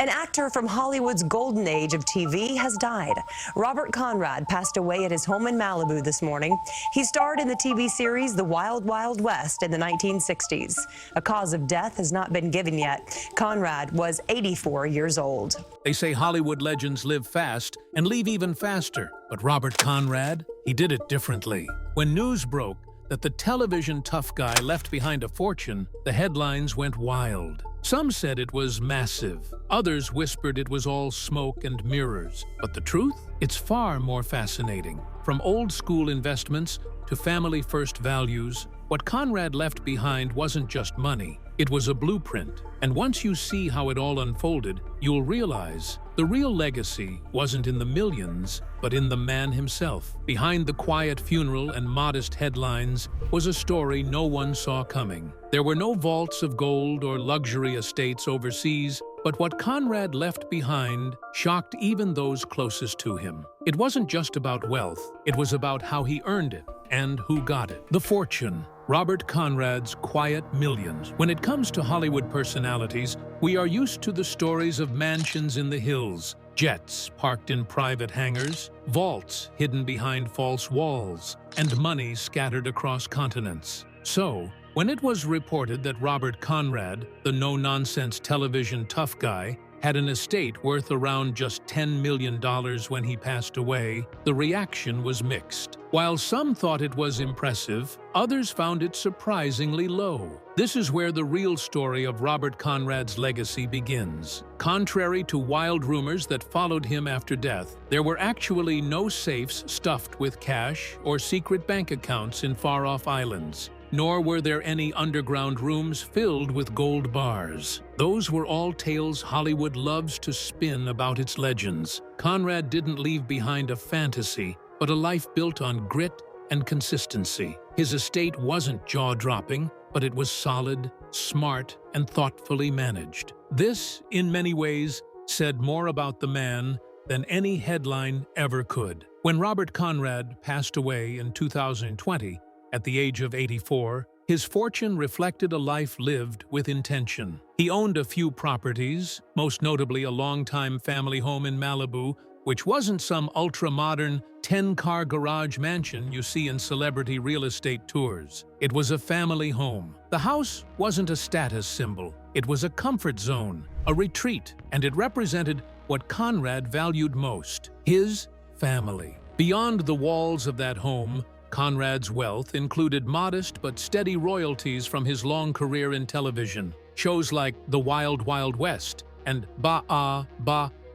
An actor from Hollywood's golden age of TV has died. Robert Conrad passed away at his home in Malibu this morning. He starred in the TV series The Wild Wild West in the 1960s. A cause of death has not been given yet. Conrad was 84 years old. They say Hollywood legends live fast and leave even faster. But Robert Conrad, he did it differently. When news broke that the television tough guy left behind a fortune, the headlines went wild. Some said it was massive. Others whispered it was all smoke and mirrors. But the truth? It's far more fascinating. From old-school investments to family-first values, what Conrad left behind wasn't just money. It was a blueprint. And once you see how it all unfolded, you'll realize the real legacy wasn't in the millions, but in the man himself. Behind the quiet funeral and modest headlines was a story no one saw coming. There were no vaults of gold or luxury estates overseas, but what Conrad left behind shocked even those closest to him. It wasn't just about wealth, it was about how he earned it and who got it. The fortune. Robert Conrad's quiet millions. When it comes to Hollywood personalities, we are used to the stories of mansions in the hills, jets parked in private hangars, vaults hidden behind false walls, and money scattered across continents. So, when it was reported that Robert Conrad, the no-nonsense television tough guy, had an estate worth around just $10 million when he passed away, the reaction was mixed. While some thought it was impressive, others found it surprisingly low. This is where the real story of Robert Conrad's legacy begins. Contrary to wild rumors that followed him after death, there were actually no safes stuffed with cash or secret bank accounts in far-off islands. Nor were there any underground rooms filled with gold bars. Those were all tales Hollywood loves to spin about its legends. Conrad didn't leave behind a fantasy, but a life built on grit and consistency. His estate wasn't jaw-dropping, but it was solid, smart, and thoughtfully managed. This, in many ways, said more about the man than any headline ever could. When Robert Conrad passed away in 2020, at the age of 84, his fortune reflected a life lived with intention. He owned a few properties, most notably a longtime family home in Malibu, which wasn't some ultra-modern 10-car garage mansion you see in celebrity real estate tours. It was a family home. The house wasn't a status symbol. It was a comfort zone, a retreat, and it represented what Conrad valued most: his family. Beyond the walls of that home, Conrad's wealth included modest but steady royalties from his long career in television. Shows like The Wild Wild West and Ba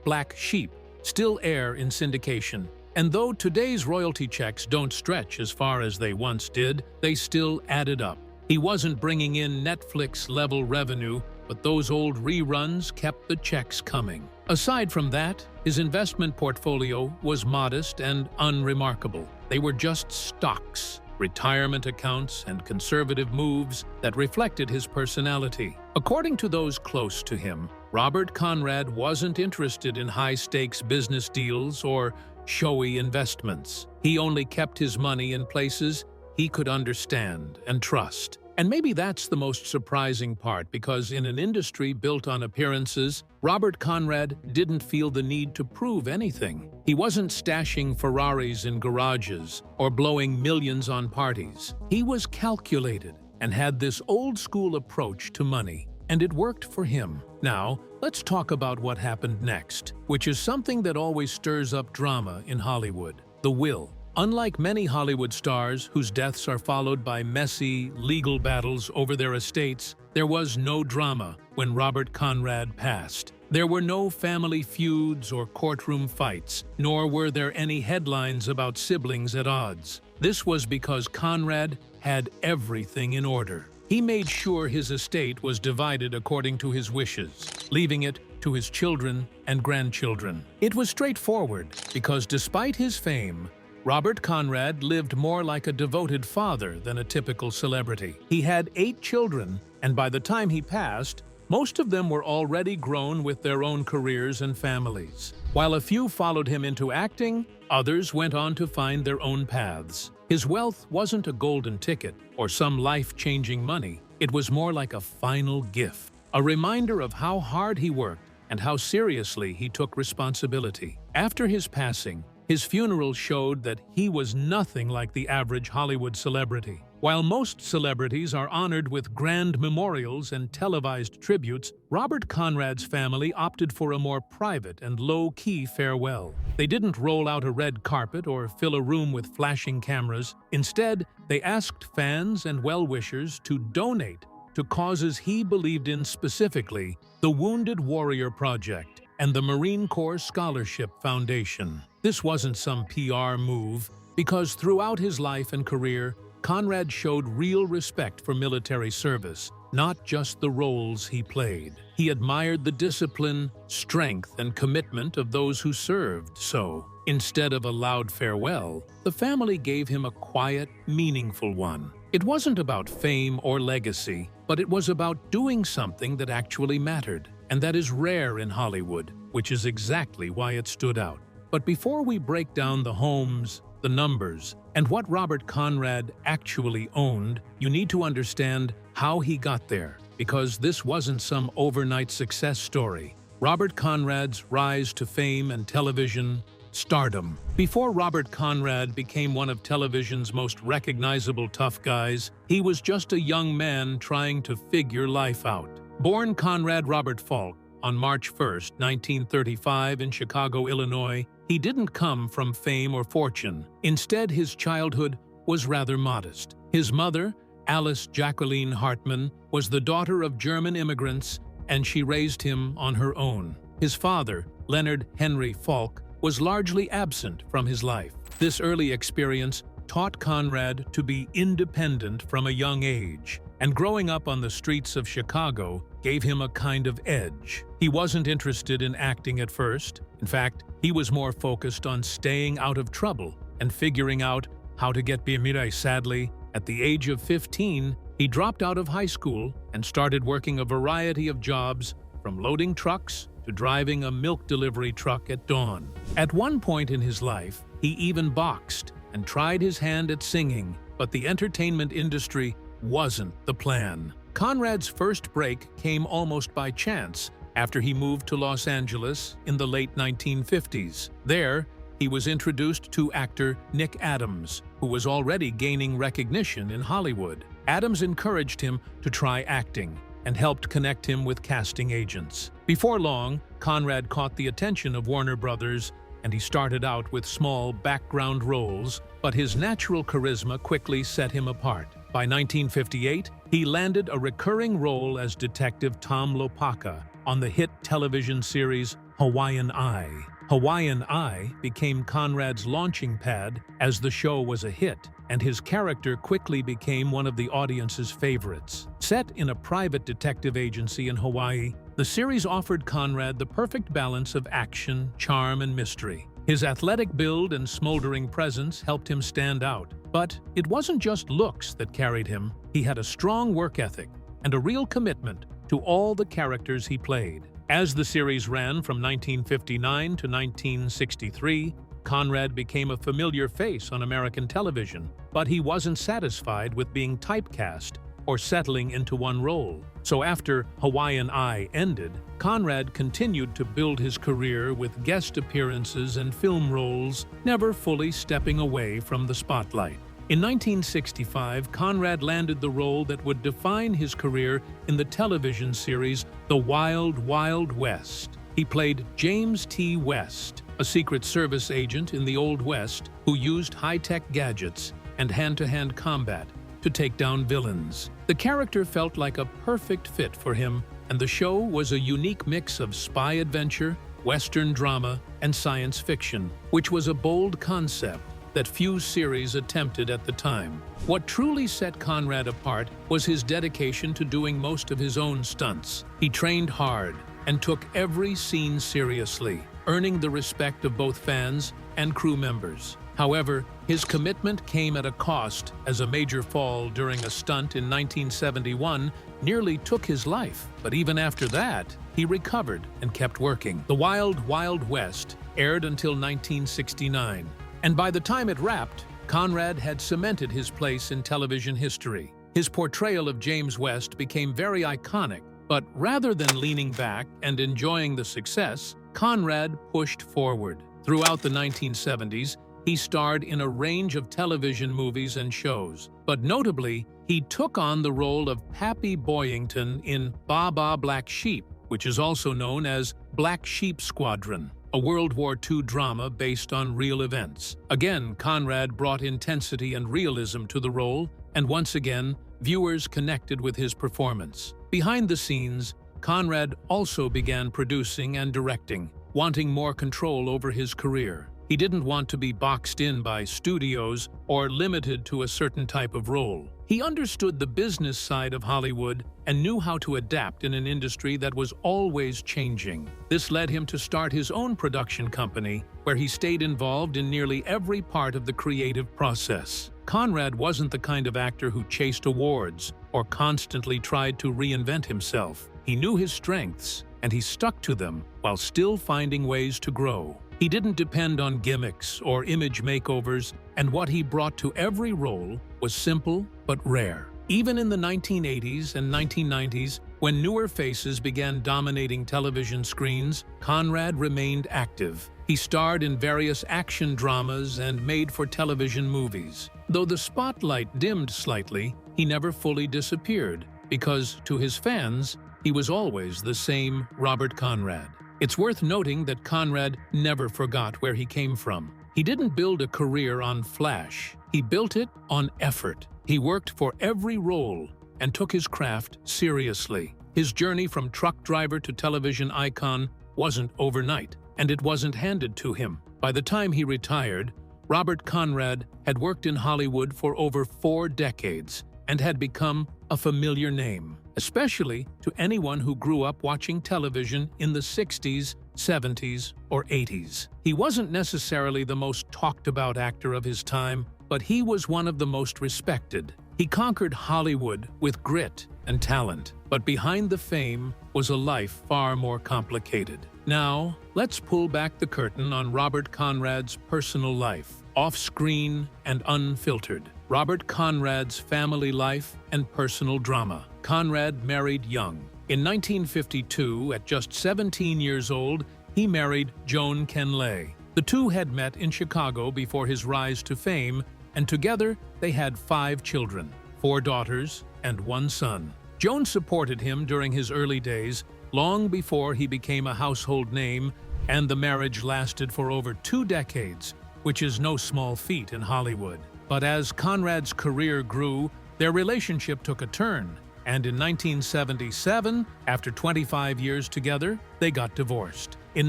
Black Sheep still air in syndication. And though today's royalty checks don't stretch as far as they once did, they still added up. He wasn't bringing in Netflix-level revenue, but those old reruns kept the checks coming. Aside from that, his investment portfolio was modest and unremarkable. They were just stocks, retirement accounts, and conservative moves that reflected his personality. According to those close to him, Robert Conrad wasn't interested in high-stakes business deals or showy investments. He only kept his money in places he could understand and trust. And maybe that's the most surprising part, because in an industry built on appearances, Robert Conrad didn't feel the need to prove anything. He wasn't stashing Ferraris in garages or blowing millions on parties. He was calculated and had this old-school approach to money, and it worked for him. Now, let's talk about what happened next, which is something that always stirs up drama in Hollywood: the will. Unlike many Hollywood stars whose deaths are followed by messy, legal battles over their estates, there was no drama when Robert Conrad passed. There were no family feuds or courtroom fights, nor were there any headlines about siblings at odds. This was because Conrad had everything in order. He made sure his estate was divided according to his wishes, leaving it to his children and grandchildren. It was straightforward because despite his fame, Robert Conrad lived more like a devoted father than a typical celebrity. He had 8 children, and by the time he passed, most of them were already grown with their own careers and families. While a few followed him into acting, others went on to find their own paths. His wealth wasn't a golden ticket or some life-changing money. It was more like a final gift, a reminder of how hard he worked and how seriously he took responsibility. After his passing, his funeral showed that he was nothing like the average Hollywood celebrity. While most celebrities are honored with grand memorials and televised tributes, Robert Conrad's family opted for a more private and low-key farewell. They didn't roll out a red carpet or fill a room with flashing cameras. Instead, they asked fans and well-wishers to donate to causes he believed in, specifically the Wounded Warrior Project and the Marine Corps Scholarship Foundation. This wasn't some PR move, because throughout his life and career, Conrad showed real respect for military service, not just the roles he played. He admired the discipline, strength, and commitment of those who served, so instead of a loud farewell, the family gave him a quiet, meaningful one. It wasn't about fame or legacy, but it was about doing something that actually mattered, and that is rare in Hollywood, which is exactly why it stood out. But before we break down the homes, the numbers, and what Robert Conrad actually owned, you need to understand how he got there, because this wasn't some overnight success story. Robert Conrad's rise to fame and television stardom. Before Robert Conrad became one of television's most recognizable tough guys, he was just a young man trying to figure life out. Born Conrad Robert Falk on March 1, 1935 in Chicago, Illinois, he didn't come from fame or fortune. Instead, his childhood was rather modest. His mother, Alice Jacqueline Hartman, was the daughter of German immigrants, and she raised him on her own. His father, Leonard Henry Falk, was largely absent from his life. This early experience taught Conrad to be independent from a young age, and growing up on the streets of Chicago gave him a kind of edge. He wasn't interested in acting at first. In fact, he was more focused on staying out of trouble and figuring out how to get by. Sadly, at the age of 15, he dropped out of high school and started working a variety of jobs, from loading trucks to driving a milk delivery truck at dawn. At one point in his life, he even boxed and tried his hand at singing, but the entertainment industry wasn't the plan. Conrad's first break came almost by chance after he moved to Los Angeles in the late 1950s. There, he was introduced to actor Nick Adams, who was already gaining recognition in Hollywood. Adams encouraged him to try acting and helped connect him with casting agents. Before long, Conrad caught the attention of Warner Brothers, and he started out with small background roles, but his natural charisma quickly set him apart. By 1958, he landed a recurring role as Detective Tom Lopaka on the hit television series Hawaiian Eye. Hawaiian Eye became Conrad's launching pad as the show was a hit, and his character quickly became one of the audience's favorites. Set in a private detective agency in Hawaii, the series offered Conrad the perfect balance of action, charm, and mystery. His athletic build and smoldering presence helped him stand out. But it wasn't just looks that carried him. He had a strong work ethic and a real commitment to all the characters he played. As the series ran from 1959 to 1963, Conrad became a familiar face on American television, but he wasn't satisfied with being typecast or settling into one role. So after Hawaiian Eye ended, Conrad continued to build his career with guest appearances and film roles, never fully stepping away from the spotlight. In 1965, Conrad landed the role that would define his career in the television series The Wild Wild West. He played James T. West, a Secret Service agent in the Old West who used high-tech gadgets and hand-to-hand combat to take down villains. The character felt like a perfect fit for him, and the show was a unique mix of spy adventure, Western drama, and science fiction, which was a bold concept that few series attempted at the time. What truly set Conrad apart was his dedication to doing most of his own stunts. He trained hard and took every scene seriously, earning the respect of both fans and crew members. However, his commitment came at a cost, as a major fall during a stunt in 1971 nearly took his life. But even after that, he recovered and kept working. The Wild Wild West aired until 1969. And by the time it wrapped, Conrad had cemented his place in television history. His portrayal of James West became very iconic But rather than leaning back and enjoying the success, Conrad pushed forward. Throughout the 1970s, he starred in a range of television movies and shows. But notably, he took on the role of Pappy Boyington in Ba Ba Black Sheep, which is also known as Black Sheep Squadron, a World War II drama based on real events. Again, Conrad brought intensity and realism to the role, and once again, viewers connected with his performance. Behind the scenes, Conrad also began producing and directing, wanting more control over his career. He didn't want to be boxed in by studios or limited to a certain type of role. He understood the business side of Hollywood and knew how to adapt in an industry that was always changing. This led him to start his own production company, where he stayed involved in nearly every part of the creative process. Conrad wasn't the kind of actor who chased awards or constantly tried to reinvent himself. He knew his strengths, and he stuck to them while still finding ways to grow. He didn't depend on gimmicks or image makeovers, and what he brought to every role was simple but rare. Even in the 1980s and 1990s, when newer faces began dominating television screens, Conrad remained active. He starred in various action dramas and made-for-television movies. Though the spotlight dimmed slightly, he never fully disappeared, because to his fans, he was always the same Robert Conrad. It's worth noting that Conrad never forgot where he came from. He didn't build a career on flash. He built it on effort. He worked for every role and took his craft seriously. His journey from truck driver to television icon wasn't overnight, and it wasn't handed to him. By the time he retired, Robert Conrad had worked in Hollywood for over 4 decades and had become a familiar name, especially to anyone who grew up watching television in the 60s, 70s, or 80s. He wasn't necessarily the most talked-about actor of his time, but he was one of the most respected. He conquered Hollywood with grit and talent, but behind the fame was a life far more complicated. Now, let's pull back the curtain on Robert Conrad's personal life, off-screen and unfiltered. Robert Conrad's family life and personal drama. Conrad married young. In 1952, at just 17 years old, he married Joan Kenley. The two had met in Chicago before his rise to fame, and together they had 5 children, 4 daughters and 1 son. Joan supported him during his early days, long before he became a household name, and the marriage lasted for over 2 decades, which is no small feat in Hollywood. But as Conrad's career grew, their relationship took a turn, and in 1977, after 25 years together, they got divorced. In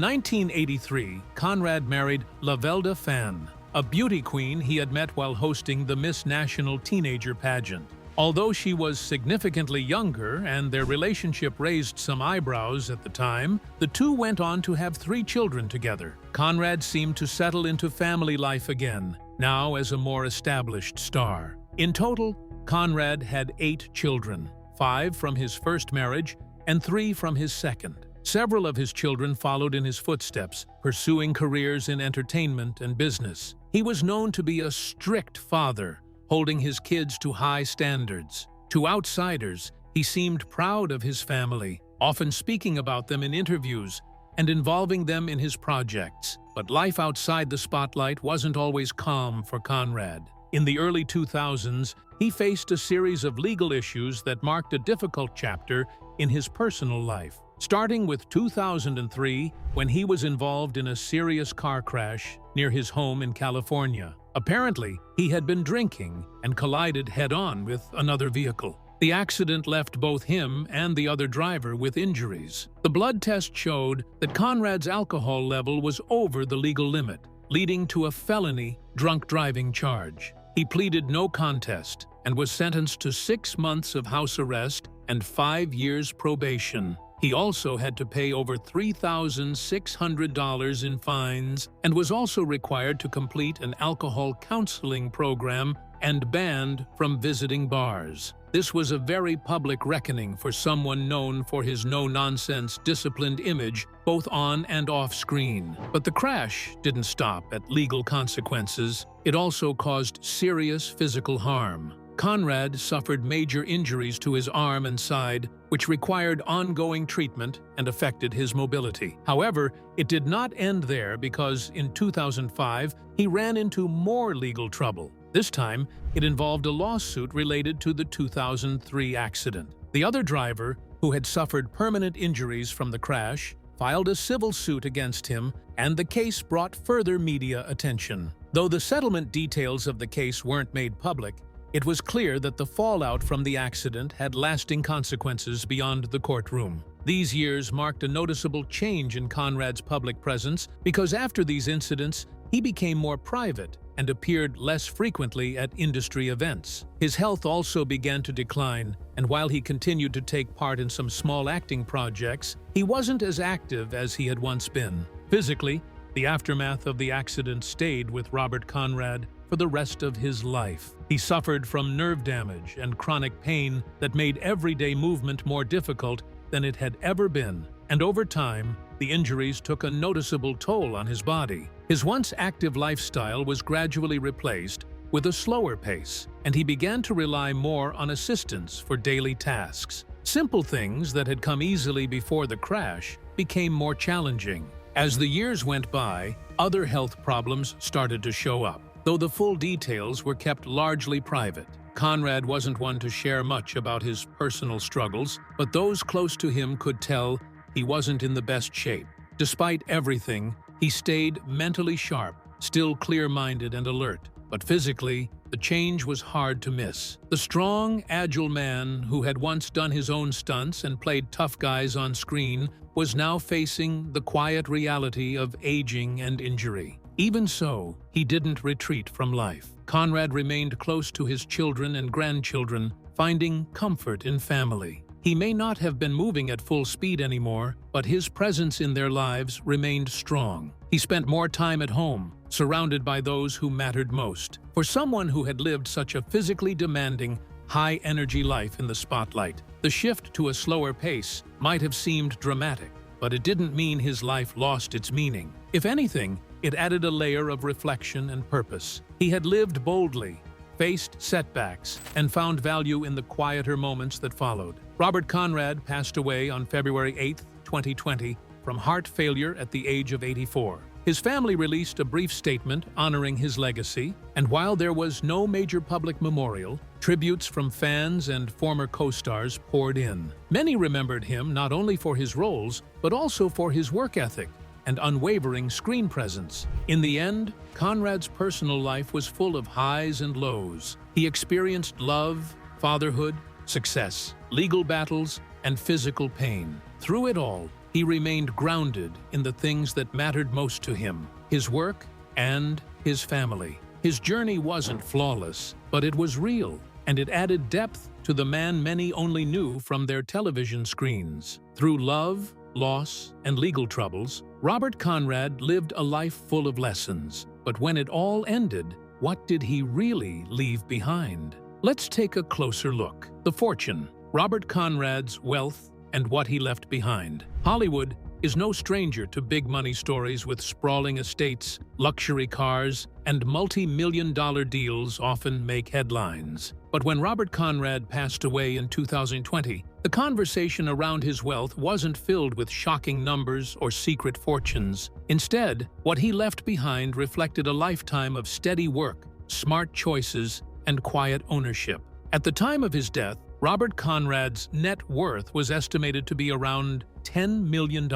1983, Conrad married Lavelda Fan, a beauty queen he had met while hosting the Miss National Teenager pageant. Although she was significantly younger and their relationship raised some eyebrows at the time, the two went on to have 3 children together. Conrad seemed to settle into family life again, now as a more established star. In total, Conrad had 8 children, 5 from his first marriage and 3 from his second. Several of his children followed in his footsteps, pursuing careers in entertainment and business. He was known to be a strict father, holding his kids to high standards. To outsiders, he seemed proud of his family, often speaking about them in interviews and involving them in his projects. But life outside the spotlight wasn't always calm for Conrad. In the early 2000s, he faced a series of legal issues that marked a difficult chapter in his personal life. Starting with 2003, when he was involved in a serious car crash near his home in California. Apparently, he had been drinking and collided head-on with another vehicle. The accident left both him and the other driver with injuries. The blood test showed that Conrad's alcohol level was over the legal limit, leading to a felony drunk driving charge. He pleaded no contest and was sentenced to 6 months of house arrest and 5 years probation. He also had to pay over $3,600 in fines and was also required to complete an alcohol counseling program and banned from visiting bars. This was a very public reckoning for someone known for his no-nonsense, disciplined image, both on and off screen. But the crash didn't stop at legal consequences. It also caused serious physical harm. Conrad suffered major injuries to his arm and side, which required ongoing treatment and affected his mobility. However, it did not end there because in 2005, he ran into more legal trouble. This time, it involved a lawsuit related to the 2003 accident. The other driver, who had suffered permanent injuries from the crash, filed a civil suit against him, and the case brought further media attention. Though the settlement details of the case weren't made public, it was clear that the fallout from the accident had lasting consequences beyond the courtroom. These years marked a noticeable change in Conrad's public presence because after these incidents, he became more private and appeared less frequently at industry events. His health also began to decline, and while he continued to take part in some small acting projects, he wasn't as active as he had once been. Physically, the aftermath of the accident stayed with Robert Conrad for the rest of his life. He suffered from nerve damage and chronic pain that made everyday movement more difficult than it had ever been, and over time, the injuries took a noticeable toll on his body. His once active lifestyle was gradually replaced with a slower pace, and he began to rely more on assistance for daily tasks. Simple things that had come easily before the crash became more challenging. As the years went by, other health problems started to show up, though the full details were kept largely private. Conrad wasn't one to share much about his personal struggles, but those close to him could tell he wasn't in the best shape. Despite everything, he stayed mentally sharp, still clear-minded and alert. But physically, the change was hard to miss. The strong, agile man who had once done his own stunts and played tough guys on screen was now facing the quiet reality of aging and injury. Even so, he didn't retreat from life. Conrad remained close to his children and grandchildren, finding comfort in family. He may not have been moving at full speed anymore, but his presence in their lives remained strong. He spent more time at home, surrounded by those who mattered most. For someone who had lived such a physically demanding, high-energy life in the spotlight, the shift to a slower pace might have seemed dramatic, but it didn't mean his life lost its meaning. If anything, it added a layer of reflection and purpose. He had lived boldly, faced setbacks, and found value in the quieter moments that followed. Robert Conrad passed away on February 8, 2020, from heart failure at the age of 84. His family released a brief statement honoring his legacy, and while there was no major public memorial, tributes from fans and former co-stars poured in. Many remembered him not only for his roles, but also for his work ethic and unwavering screen presence. In the end, Conrad's personal life was full of highs and lows. He experienced love, fatherhood, success, legal battles, and physical pain. Through it all, he remained grounded in the things that mattered most to him, his work and his family. His journey wasn't flawless, but it was real, and it added depth to the man many only knew from their television screens. Through love, loss, and legal troubles, Robert Conrad lived a life full of lessons. But when it all ended, what did he really leave behind? Let's take a closer look. The fortune, Robert Conrad's wealth, and what he left behind. Hollywood is no stranger to big money stories with sprawling estates, luxury cars, and multi-million-dollar deals often make headlines. But when Robert Conrad passed away in 2020, the conversation around his wealth wasn't filled with shocking numbers or secret fortunes. Instead, what he left behind reflected a lifetime of steady work, smart choices, and quiet ownership. At the time of his death, Robert Conrad's net worth was estimated to be around $10 million.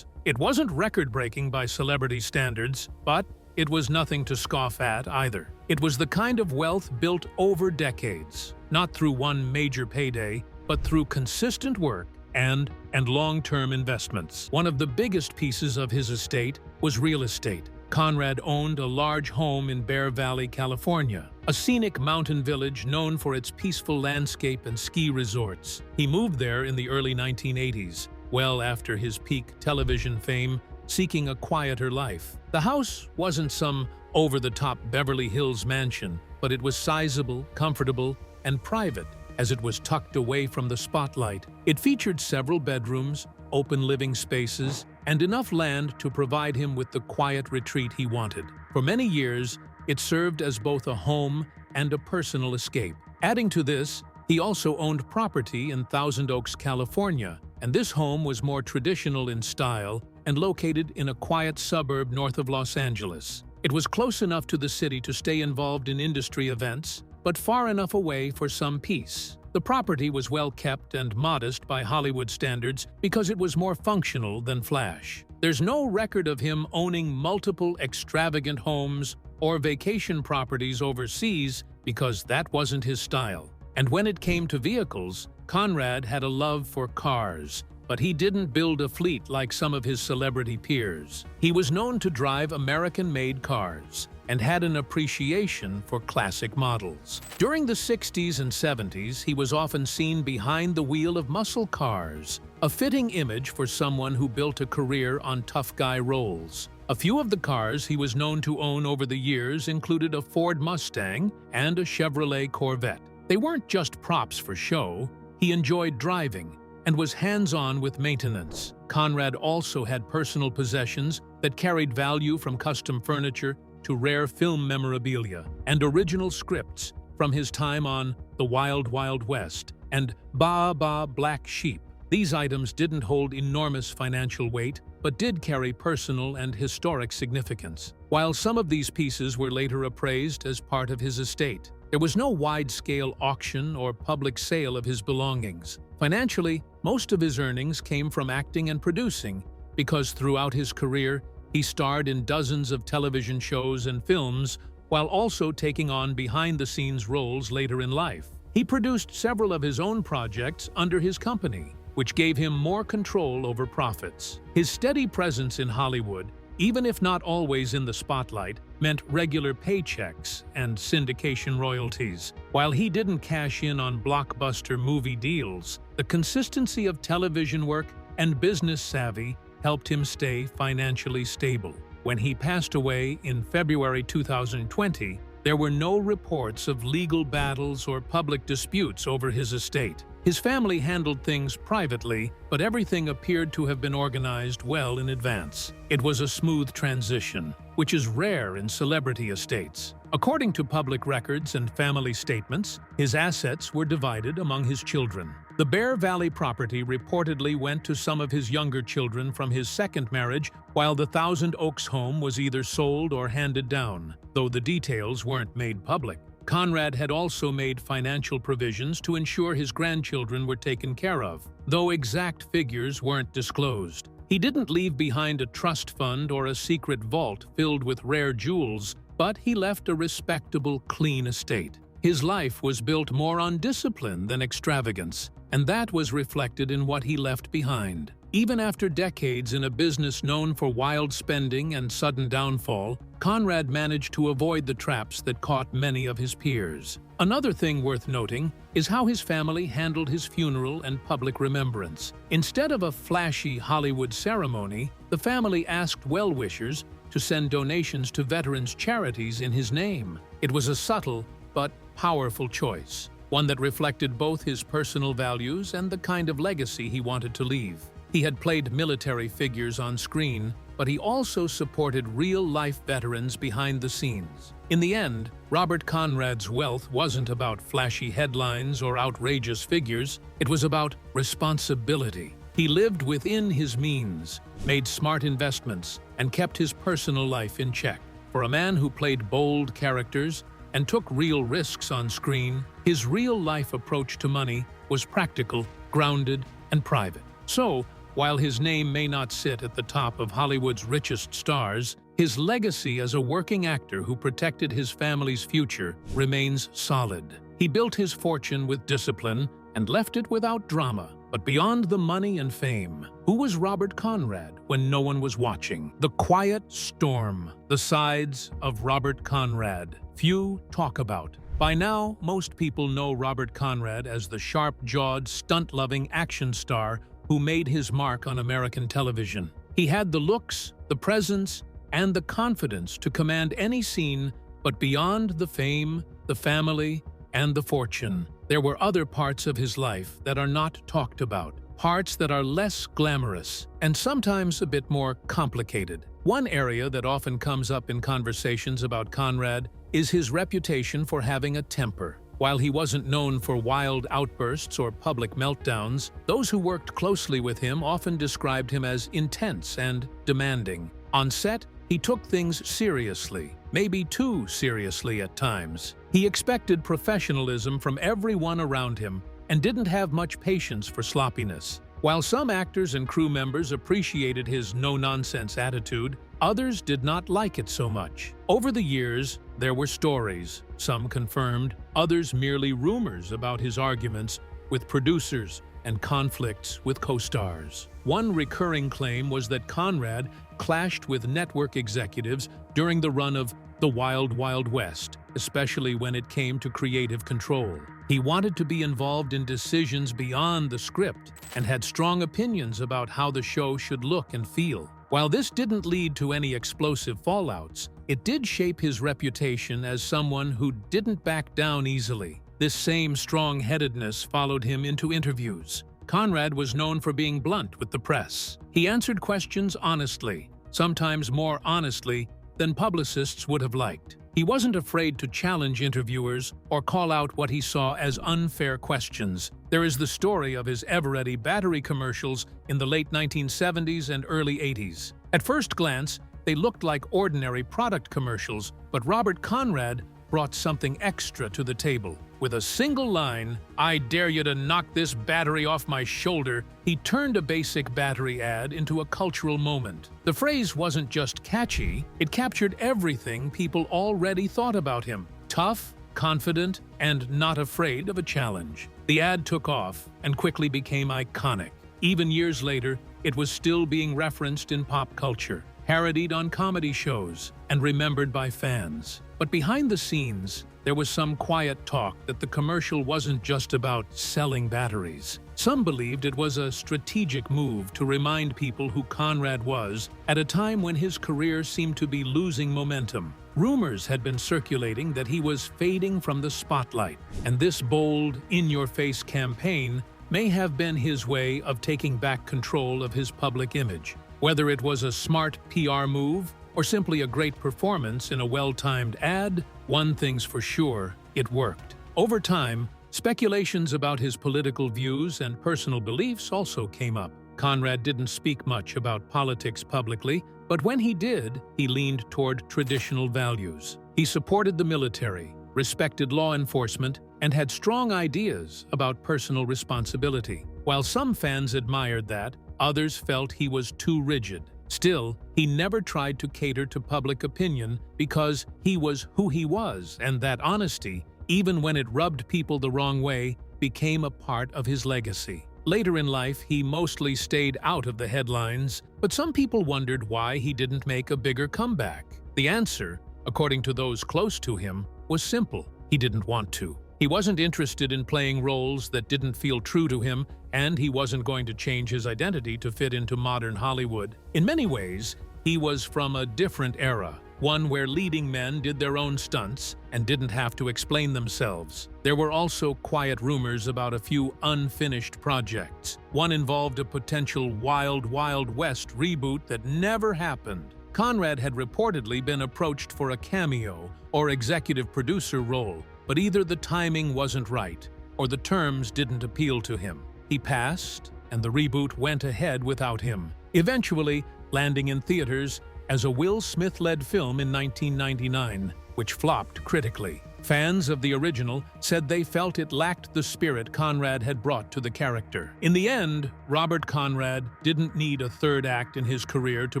It wasn't record-breaking by celebrity standards, but it was nothing to scoff at either. It was the kind of wealth built over decades, not through one major payday, but through consistent work and long-term investments. One of the biggest pieces of his estate was real estate. Conrad owned a large home in Bear Valley, California, a scenic mountain village known for its peaceful landscape and ski resorts. He moved there in the early 1980s, well after his peak television fame, seeking a quieter life. The house wasn't some over-the-top Beverly Hills mansion, but it was sizable, comfortable, and private, as it was tucked away from the spotlight. It featured several bedrooms, open living spaces, and enough land to provide him with the quiet retreat he wanted. For many years, it served as both a home and a personal escape. Adding to this, he also owned property in Thousand Oaks, California, and this home was more traditional in style and located in a quiet suburb north of Los Angeles. It was close enough to the city to stay involved in industry events, but far enough away for some peace. The property was well kept and modest by Hollywood standards because it was more functional than flash. There's no record of him owning multiple extravagant homes or vacation properties overseas because that wasn't his style. And when it came to vehicles, Conrad had a love for cars, but he didn't build a fleet like some of his celebrity peers. He was known to drive American-made cars and had an appreciation for classic models. During the 60s and 70s, he was often seen behind the wheel of muscle cars, a fitting image for someone who built a career on tough guy roles. A few of the cars he was known to own over the years included a Ford Mustang and a Chevrolet Corvette. They weren't just props for show. He enjoyed driving and was hands-on with maintenance. Conrad also had personal possessions that carried value, from custom furniture to rare film memorabilia and original scripts from his time on The Wild Wild West and Baa Baa Black Sheep. These items didn't hold enormous financial weight, but did carry personal and historic significance. While some of these pieces were later appraised as part of his estate, there was no wide-scale auction or public sale of his belongings. Financially, most of his earnings came from acting and producing, because throughout his career, he starred in dozens of television shows and films, while also taking on behind-the-scenes roles later in life. He produced several of his own projects under his company, which gave him more control over profits. His steady presence in Hollywood, even if not always in the spotlight, meant regular paychecks and syndication royalties. While he didn't cash in on blockbuster movie deals, the consistency of television work and business savvy helped him stay financially stable. When he passed away in February 2020, there were no reports of legal battles or public disputes over his estate. His family handled things privately, but everything appeared to have been organized well in advance. It was a smooth transition, which is rare in celebrity estates. According to public records and family statements, his assets were divided among his children. The Bear Valley property reportedly went to some of his younger children from his second marriage, while the Thousand Oaks home was either sold or handed down, though the details weren't made public. Conrad had also made financial provisions to ensure his grandchildren were taken care of, though exact figures weren't disclosed. He didn't leave behind a trust fund or a secret vault filled with rare jewels, but he left a respectable, clean estate. His life was built more on discipline than extravagance, and that was reflected in what he left behind. Even after decades in a business known for wild spending and sudden downfall, Conrad managed to avoid the traps that caught many of his peers. Another thing worth noting is how his family handled his funeral and public remembrance. Instead of a flashy Hollywood ceremony, the family asked well-wishers to send donations to veterans' charities in his name. It was a subtle but powerful choice, one that reflected both his personal values and the kind of legacy he wanted to leave. He had played military figures on screen, but he also supported real-life veterans behind the scenes. In the end, Robert Conrad's wealth wasn't about flashy headlines or outrageous figures. It was about responsibility. He lived within his means, made smart investments, and kept his personal life in check. For a man who played bold characters and took real risks on screen, his real-life approach to money was practical, grounded, and private. So, while his name may not sit at the top of Hollywood's richest stars, his legacy as a working actor who protected his family's future remains solid. He built his fortune with discipline and left it without drama. But beyond the money and fame, who was Robert Conrad when no one was watching? The quiet storm, the sides of Robert Conrad few talk about. By now, most people know Robert Conrad as the sharp-jawed, stunt-loving action star who made his mark on American television. He had the looks, the presence, and the confidence to command any scene, but beyond the fame, the family, and the fortune, there were other parts of his life that are not talked about. parts that are less glamorous and sometimes a bit more complicated. One area that often comes up in conversations about Conrad is his reputation for having a temper. While he wasn't known for wild outbursts or public meltdowns, those who worked closely with him often described him as intense and demanding. On set, he took things seriously, maybe too seriously at times. He expected professionalism from everyone around him and didn't have much patience for sloppiness. While some actors and crew members appreciated his no-nonsense attitude, others did not like it so much. Over the years, there were stories, some confirmed, others merely rumors about his arguments with producers and conflicts with co-stars. One recurring claim was that Conrad clashed with network executives during the run of The Wild Wild West, especially when it came to creative control. He wanted to be involved in decisions beyond the script and had strong opinions about how the show should look and feel. While this didn't lead to any explosive fallouts, it did shape his reputation as someone who didn't back down easily. This same strong-headedness followed him into interviews. Conrad was known for being blunt with the press. He answered questions honestly, sometimes more honestly than publicists would have liked. He wasn't afraid to challenge interviewers or call out what he saw as unfair questions. There is the story of his ever-ready battery commercials in the late 1970s and early 80s. At first glance, they looked like ordinary product commercials, but Robert Conrad brought something extra to the table. With a single line, "I dare you to knock this battery off my shoulder," he turned a basic battery ad into a cultural moment. The phrase wasn't just catchy, it captured everything people already thought about him: tough, confident, and not afraid of a challenge. The ad took off and quickly became iconic. Even years later, it was still being referenced in pop culture, parodied on comedy shows, and remembered by fans. But behind the scenes, there was some quiet talk that the commercial wasn't just about selling batteries. Some believed it was a strategic move to remind people who Conrad was at a time when his career seemed to be losing momentum. Rumors had been circulating that he was fading from the spotlight, and this bold, in-your-face campaign may have been his way of taking back control of his public image. Whether it was a smart PR move or simply a great performance in a well-timed ad, one thing's for sure, it worked. Over time, speculations about his political views and personal beliefs also came up. Conrad didn't speak much about politics publicly, but when he did, he leaned toward traditional values. He supported the military, respected law enforcement, and had strong ideas about personal responsibility. While some fans admired that, others felt he was too rigid. Still, he never tried to cater to public opinion because he was who he was, and that honesty, even when it rubbed people the wrong way, became a part of his legacy. Later in life, he mostly stayed out of the headlines, but some people wondered why he didn't make a bigger comeback. The answer, according to those close to him, was simple: he didn't want to. He wasn't interested in playing roles that didn't feel true to him, and he wasn't going to change his identity to fit into modern Hollywood. In many ways, he was from a different era, one where leading men did their own stunts and didn't have to explain themselves. There were also quiet rumors about a few unfinished projects. One involved a potential Wild Wild West reboot that never happened. Conrad had reportedly been approached for a cameo or executive producer role, but either the timing wasn't right or the terms didn't appeal to him. He passed, and the reboot went ahead without him, eventually landing in theaters as a Will Smith-led film in 1999, which flopped critically. Fans of the original said they felt it lacked the spirit Conrad had brought to the character. In the end, Robert Conrad didn't need a third act in his career to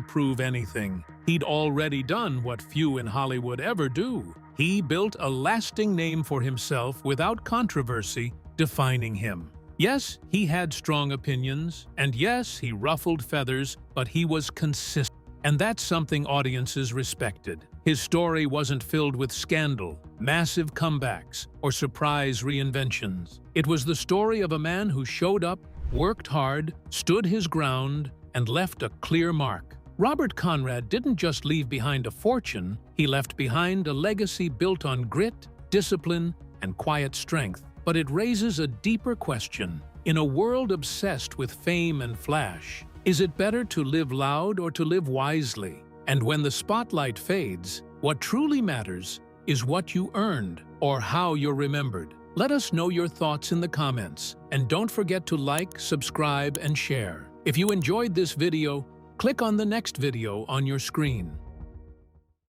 prove anything. He'd already done what few in Hollywood ever do. He built a lasting name for himself without controversy defining him. Yes, he had strong opinions, and yes, he ruffled feathers, but he was consistent. And that's something audiences respected. His story wasn't filled with scandal, massive comebacks, or surprise reinventions. It was the story of a man who showed up, worked hard, stood his ground, and left a clear mark. Robert Conrad didn't just leave behind a fortune, he left behind a legacy built on grit, discipline, and quiet strength. But it raises a deeper question. In a world obsessed with fame and flash, is it better to live loud or to live wisely? And when the spotlight fades, what truly matters is what you earned or how you're remembered. Let us know your thoughts in the comments, and don't forget to like, subscribe, and share. If you enjoyed this video, click on the next video on your screen.